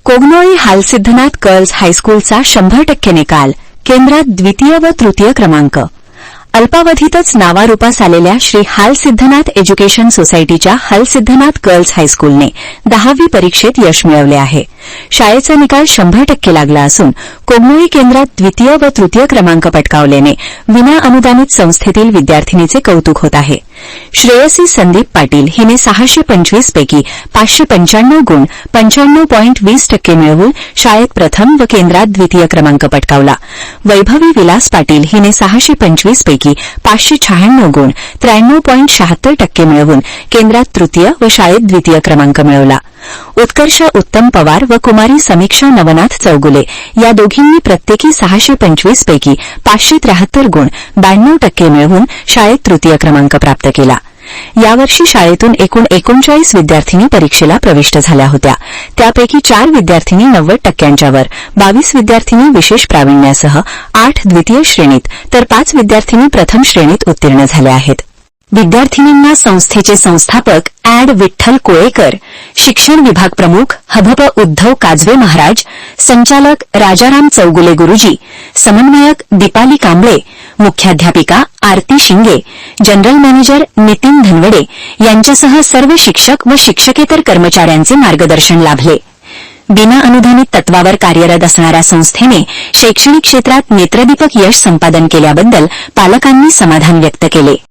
Kognoli Halsiddhanath girls हायस्कूलचा 100% निकाल, केंद्रात द्वितीय व तृतीय क्रमांक. अल्पावधीतच नावारूपास आलेल्या श्री हालसिद्धनाथ एज्युकेशन सोसायटीच्या हालसिद्धनाथ गर्ल्स हायस्कूलने 10वी परीक्षेत यश मिळवले आहे. शाळेचा निकाल 100% लागला असून कोगनोळी केंद्रात द्वितीय व तृतीय क्रमांक पटकावल्याने विना अनुदानित संस्थेतील विद्यार्थिनीचे कौतुक होत आहे. श्रेयसी संदीप पाटील हिने 625 पैकी 595 गुण 95.20% मिळवून शाळेत प्रथम व केंद्रात द्वितीय क्रमांक पटकावला. वैभवी विलास पाटील हिने 625 पैकी 596 गुण 93.76% मिळवून केंद्रात तृतीय व शाळेत द्वितीय क्रमांक मिळवला. उत्कर्षा उत्तम पवार व कुमारी समीक्षा नवनाथ चौगुले या दोघींनी प्रत्येकी 625 पैकी 573 गुण 92% मिळवून शाळेत तृतीय क्रमांक प्राप्त केला. यावर्षी शाळेतून एकूण 39 विद्यार्थिनी परीक्षेला प्रविष्ट झाल्या होत्या. त्यापैकी 4 विद्यार्थिनी 90% वर, 22 विद्यार्थिनी विशेष प्रावीण्यासह 8 द्वितीय श्रेणीत तर 5 विद्यार्थिनी प्रथम श्रेणीत उत्तीर्ण झाल्या आहेत. विद्यार्थिनींना संस्थेचे संस्थापक ॲड विठ्ठल कोळेकर, शिक्षण विभाग प्रमुख हभप उद्धव काजवे महाराज, संचालक राजाराम चौगुले गुरुजी, समन्वयक दीपाली कांबळे, मुख्याध्यापिका आरती शिंगे, जनरल मॅनेजर नितीन धनवडे यांच्यासह सर्व शिक्षक व शिक्षकेतर कर्मचाऱ्यांचे मार्गदर्शन लाभले. बिना अनुदानित तत्वावर कार्यरत असणाऱ्या संस्थेने शैक्षणिक क्षेत्रात नेत्रदीपक यश संपादन केल्याबद्दल पालकांनी समाधान व्यक्त केले.